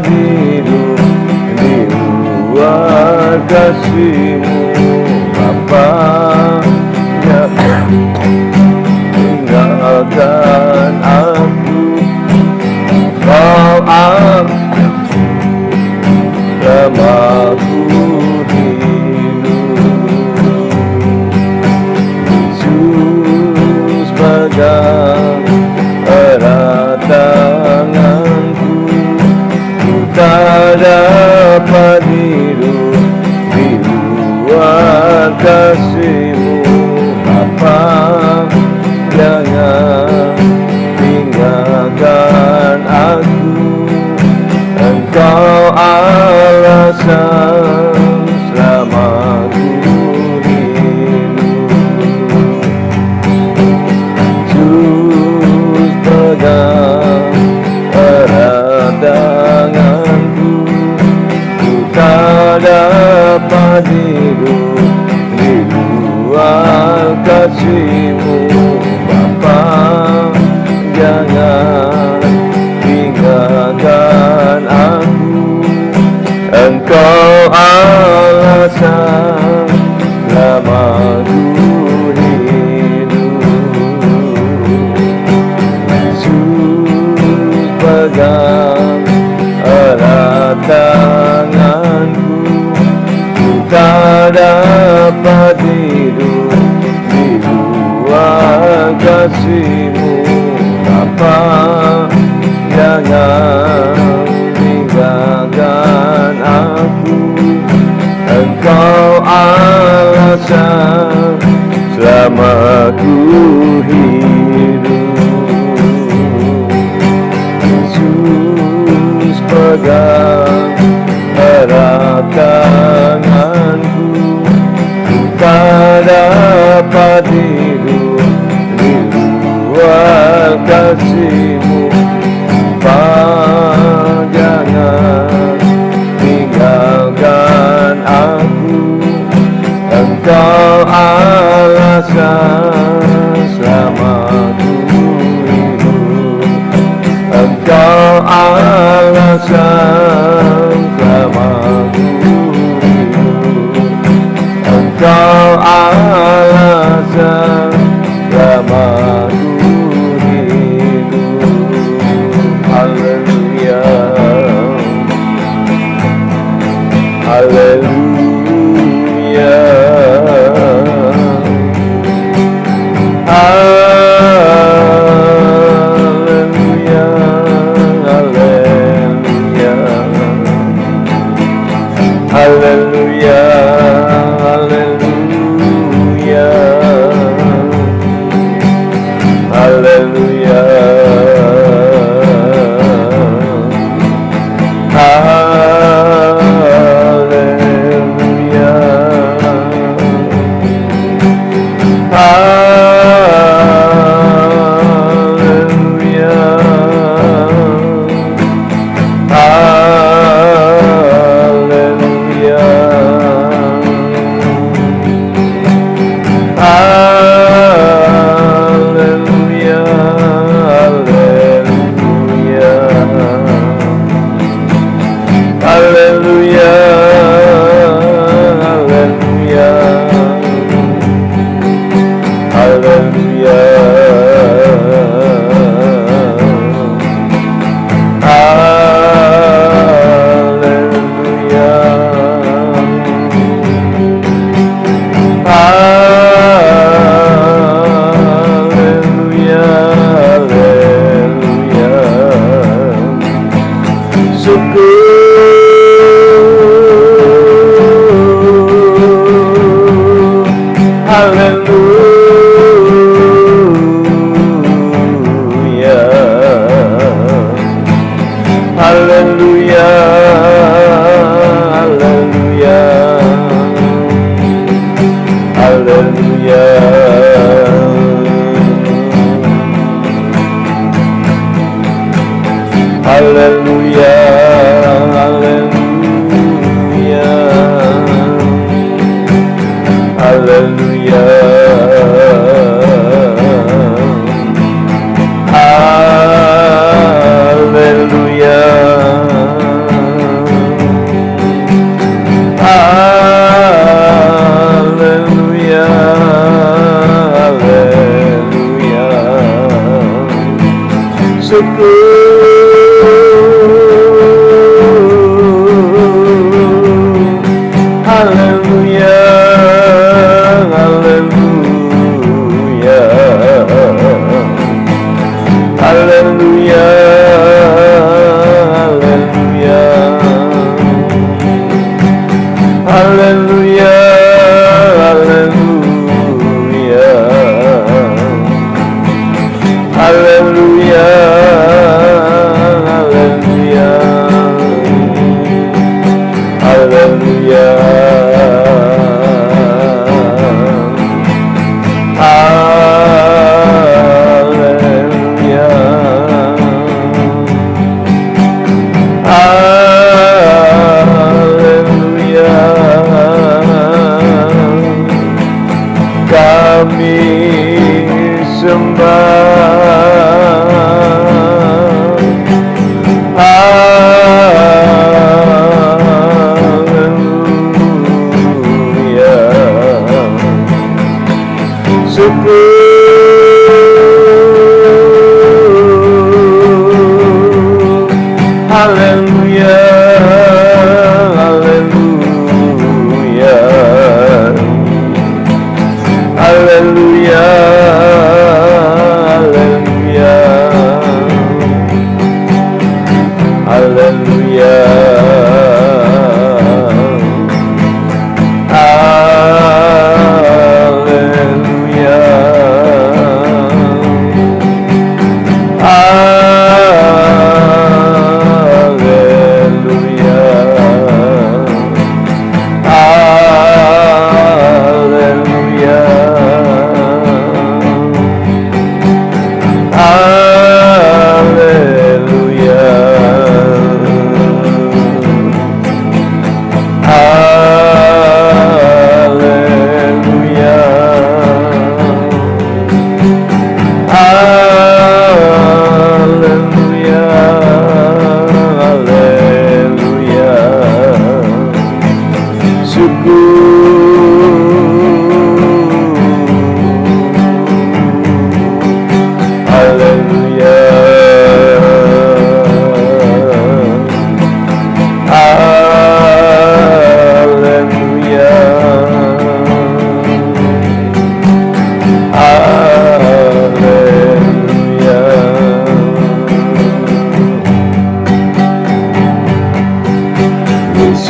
hidup di luar kasih-Mu Bapa. Jangan tinggalkan aku, Kau selamaku hidup. Yesus pegang erat tanganku, ku tak dapat hidup di luar kasih-Mu Bapa. Jangan tinggalkan aku, Engkau alasan selamaku hidup. Yesus pegang erat tanganku, ku tak dapat hidup di luar kasih-Mu Bapa. Jangan tinggalkan aku, Engkau alasan selamaku hidup. Yesus pegang erat tanganku, ku tak dapat hidup di luar kasih-Mu Bapa. Jangan tinggalkan aku, Engkau alasan selamaku hidup. Yesus pegang erat tanganku, ku tak dapat hidup di luar kasih-Mu Bapa. Jangan tinggalkan aku, Engkau alasan selamaku hidup. Engkau alasan selamaku hidup. Engkau alasan selamaku hidup. Haleluya, haleluya, haleluya, haleluya, haleluya, haleluya, haleluya. Haleluya.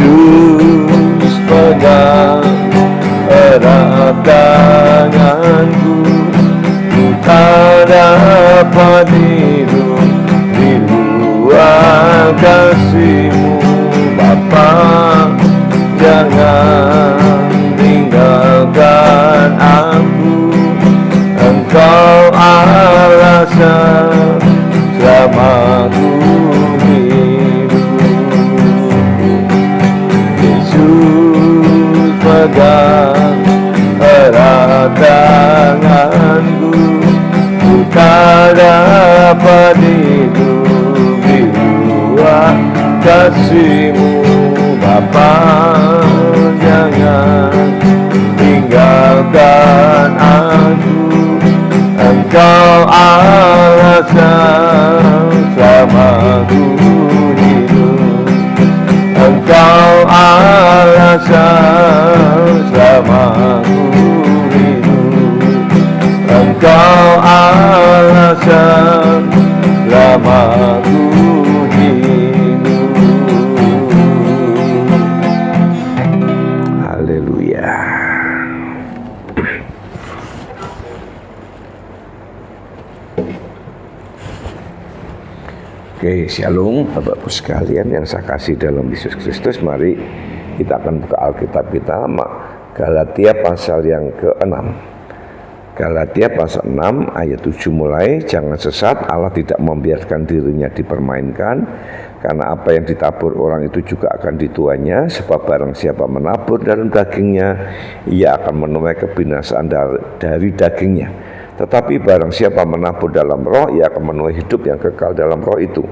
Yesus pegang erat tanganku, ku tak dapat hidup di luar kasih-Mu Bapa. Jangan tinggalkan aku, Engkau alasan selama ku pegang erat tanganku, ku tak dapat hidup di luar kasih-Mu Bapa. Jangan tinggalkan aku, Engkau alasan selama ku hidup, Engkau alasan selama ku hidup, Engkau alasan selama ku hidup. Haleluya. Oke, shalom Bapak-Ibu sekalian yang saya kasih dalam Yesus Kristus. Mari kita akan buka Alkitab kita, Galatia pasal yang ke-6. Galatia pasal 6 ayat 7 mulai. Jangan sesat, Allah tidak membiarkan dirinya dipermainkan, karena apa yang ditabur orang itu juga akan dituainya. Sebab barang siapa menabur dalam dagingnya, ia akan menuai kebinasaan dari dagingnya. Tetapi barang siapa menabur dalam roh, ia akan menuai hidup yang kekal dalam roh itu.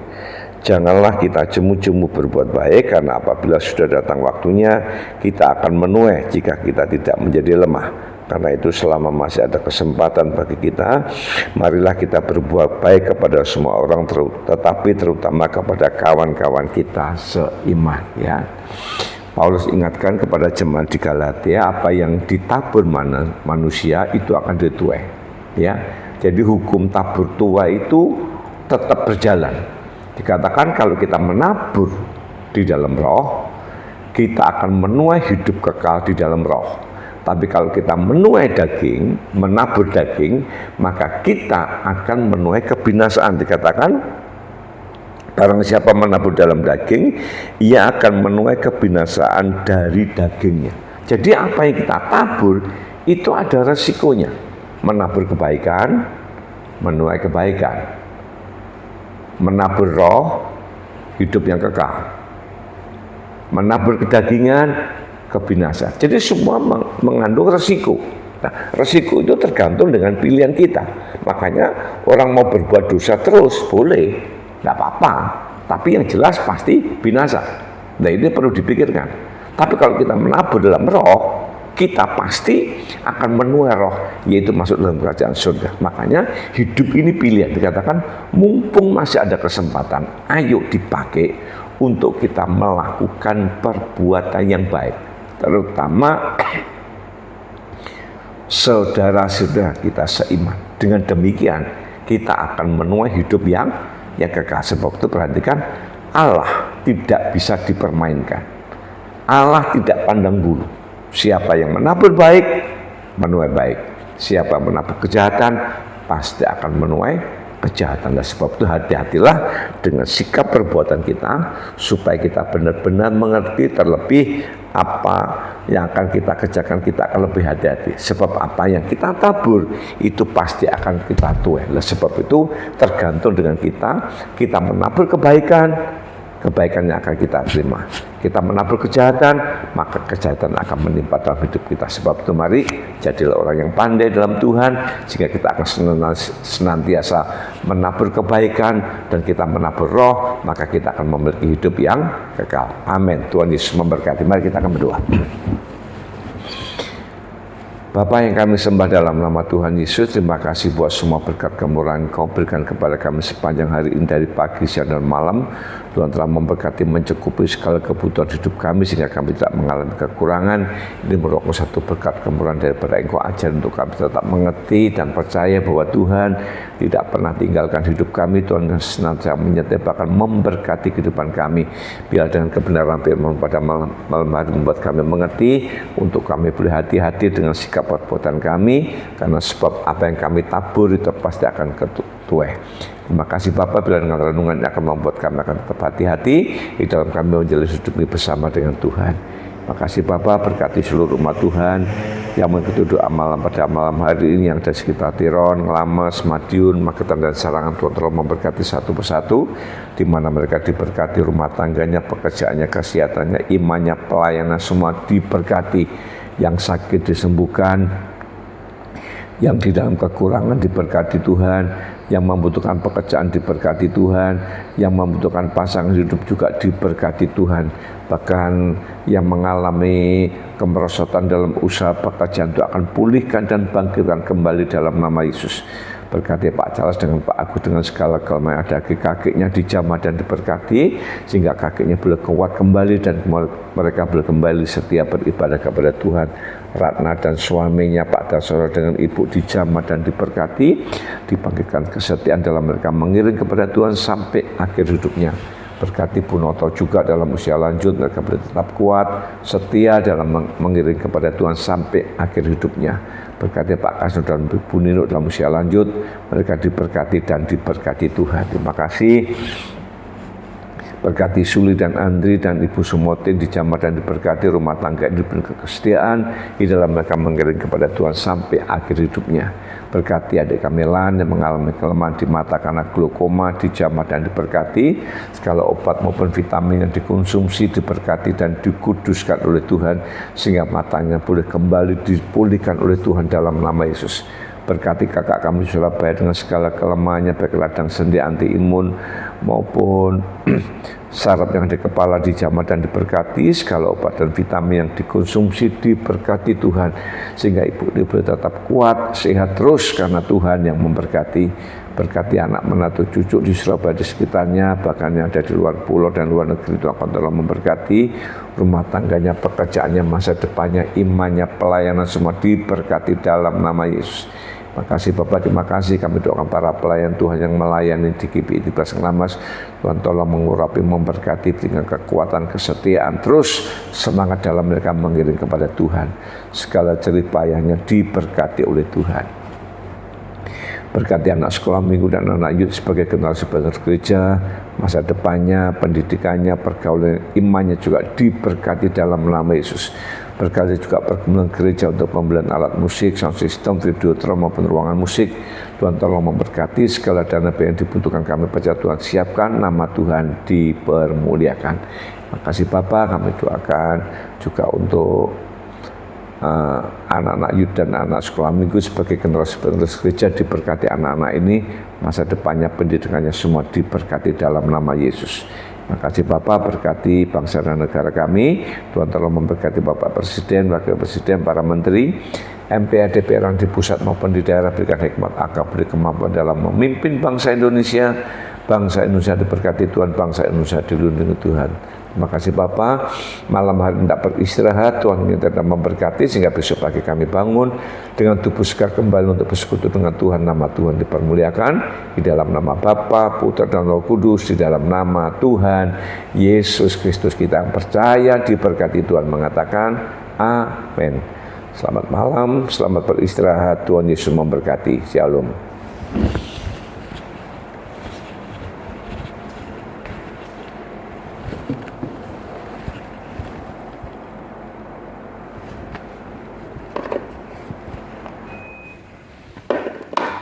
Janganlah kita jemu-jemu berbuat baik, karena apabila sudah datang waktunya, kita akan menuai jika kita tidak menjadi lemah. Karena itu selama masih ada kesempatan bagi kita, marilah kita berbuat baik kepada semua orang, tetapi terutama kepada kawan-kawan kita seiman. Ya, Paulus ingatkan kepada jemaat di Galatia, apa yang ditabur manusia itu akan dituai. Ya, jadi hukum tabur tuai itu tetap berjalan. Dikatakan kalau kita menabur di dalam roh, kita akan menuai hidup kekal di dalam roh. Tapi kalau kita menuai daging, menabur daging, maka kita akan menuai kebinasaan. Dikatakan barang siapa menabur dalam daging, ia akan menuai kebinasaan dari dagingnya. Jadi apa yang kita tabur itu ada resikonya. Menabur kebaikan, menuai kebaikan. Menabur roh, hidup yang kekal. Menabur kedagingan, kebinasaan. Jadi semua mengandung resiko. Nah, resiko itu tergantung dengan pilihan kita. Makanya orang mau berbuat dosa terus, boleh, tidak apa-apa. Tapi yang jelas pasti binasa. Nah, ini perlu dipikirkan. Tapi kalau kita menabur dalam roh, kita pasti akan menuai roh, yaitu masuk dalam kerajaan surga. Makanya hidup ini pilihan. Dikatakan mumpung masih ada kesempatan, ayo dipakai untuk kita melakukan perbuatan yang baik, terutama saudara-saudara kita seiman. Dengan demikian kita akan menuai hidup yang kekal. Sebab itu perhatikan, Allah tidak bisa dipermainkan. Allah tidak pandang bulu. Siapa yang menabur baik, menuai baik. Siapa yang menabur kejahatan, pasti akan menuai kejahatan. Dan sebab itu hati-hatilah dengan sikap perbuatan kita, supaya kita benar-benar mengerti, terlebih apa yang akan kita kerjakan, kita akan lebih hati-hati. Sebab apa yang kita tabur itu pasti akan kita tuai. Sebab itu tergantung dengan kita menabur kebaikan, kebaikannya akan kita terima. Kita menabur kejahatan, maka kejahatan akan menimpa dalam hidup kita. Sebab itu mari jadilah orang yang pandai dalam Tuhan, sehingga kita akan senantiasa menabur kebaikan, dan kita menabur roh, maka kita akan memiliki hidup yang kekal. Amin. Tuhan Yesus memberkati. Mari kita akan berdoa. Bapa yang kami sembah dalam nama Tuhan Yesus, terima kasih buat semua berkat kemurahan Kau berikan kepada kami sepanjang hari ini, dari pagi, siang, dan malam. Tuhan telah memberkati, mencukupi segala kebutuhan hidup kami, sehingga kami tidak mengalami kekurangan. Ini merupakan satu berkat kemurahan daripada Engkau. Ajar untuk kami tetap mengerti dan percaya bahwa Tuhan tidak pernah tinggalkan hidup kami. Tuhan senantiasa menyertai, bahkan memberkati kehidupan kami. Biar dengan kebenaran firman pada malam hari membuat kami mengerti, untuk kami boleh hati-hati dengan sikap perbuatan kami, karena sebab apa yang kami tabur itu pasti akan ketuai. Terima kasih Bapa, bila dengan renungan yang akan membuat kami akan tetap hati-hati di dalam kami menjalani hidup ini bersama dengan Tuhan. Terima kasih Bapa, berkati seluruh umat Tuhan yang mengikuti doa malam pada malam hari ini, yang ada di sekitar Tiron, Ngelames, Madiun, Magetan, dan Sarangan. Tuhan tolong memberkati satu persatu, di mana mereka diberkati, rumah tangganya, pekerjaannya, kesehatannya, imannya, pelayanan, semua diberkati. Yang sakit disembuhkan, yang di dalam kekurangan diberkati Tuhan, yang membutuhkan pekerjaan diberkati Tuhan, yang membutuhkan pasangan hidup juga diberkati Tuhan. Bahkan yang mengalami kemerosotan dalam usaha pekerjaan itu akan pulihkan dan bangkitkan kembali dalam nama Yesus. Berkati Pak Charles dengan Pak Agus dengan segala kelemahan ada, kakinya dijamah dan diberkati, sehingga kakinya boleh kuat kembali dan mereka boleh kembali setia beribadah kepada Tuhan. Ratna dan suaminya Pak Dasoro dengan Ibu dijamah dan diberkati, dibangkitkan kesetiaan dalam mereka mengiring kepada Tuhan sampai akhir hidupnya. Berkati Bu Noto juga dalam usia lanjut, mereka boleh tetap kuat, setia dalam mengiring kepada Tuhan sampai akhir hidupnya. Berkati Pak Kasno dan Bu Nino dalam usia lanjut, mereka diberkati dan diberkati Tuhan. Terima kasih. Berkati Suli dan Andri dan Ibu Sumotin dijamah dan diberkati, rumah tangga ini diberi kesetiaan di dalam mereka mengiring kepada Tuhan sampai akhir hidupnya. Berkati adik kami Lan yang mengalami kelemahan di mata karena glaukoma, dijamah dan diberkati. Segala obat maupun vitamin yang dikonsumsi diberkati dan dikuduskan oleh Tuhan, sehingga matanya boleh kembali dipulihkan oleh Tuhan dalam nama Yesus. Berkati kakak kami di Surabaya dengan segala kelemahannya, baik radang sendi, anti imun maupun saraf yang di kepala dijamah dan diberkati. Segala obat dan vitamin yang dikonsumsi diberkati Tuhan, sehingga ibu boleh tetap kuat, sehat terus karena Tuhan yang memberkati. Berkati anak menantu cucu di Surabaya di sekitarnya, bahkan yang ada di luar pulau dan luar negeri, Tuhan akan tolong memberkati rumah tangganya, pekerjaannya, masa depannya, imannya, pelayanan, semua diberkati dalam nama Yesus. Terima kasih Bapak, terima kasih. Kami doakan para pelayan Tuhan yang melayani di GPI 13 Ngelames, Tuhan tolong mengurapi, memberkati, berikan kekuatan, kesetiaan, terus semangat dalam mereka mengiring kepada Tuhan. Segala jerih payahnya diberkati oleh Tuhan. Berkati anak sekolah minggu dan anak youth sebagai generasi penerus gereja, masa depannya, pendidikannya, pergaulan imannya juga diberkati dalam nama Yesus. Berkati juga pergumulan gereja untuk pembelian alat musik, sound system, videotron maupun ruangan musik. Tuhan tolong memberkati segala dana yang dibutuhkan kami baca Tuhan siapkan, nama Tuhan dipermuliakan. Terima kasih Bapak, kami doakan juga untuk anak-anak youth dan anak sekolah minggu sebagai generasi penerus gereja, diberkati anak-anak ini, masa depannya, pendidikannya semua diberkati dalam nama Yesus. Terima kasih Bapak, berkati bangsa dan negara kami. Tuhan tolong memberkati Bapak Presiden, Wakil Presiden, para Menteri, MPR, DPR di pusat maupun di daerah, berikan hikmat akal, beri kemampuan dalam memimpin bangsa Indonesia, Bangsa Indonesia diberkati Tuhan, bangsa Indonesia dilindungi Tuhan. Terima kasih Bapa, malam hari tidak beristirahat, Tuhan minta memberkati sehingga besok pagi kami bangun dengan tubuh segar kembali untuk bersekutu dengan Tuhan. Nama Tuhan dipermuliakan di dalam nama Bapa, Putra dan Roh Kudus, di dalam nama Tuhan Yesus Kristus kita yang percaya diberkati Tuhan mengatakan amin. Selamat malam, selamat beristirahat, Tuhan Yesus memberkati. Shalom.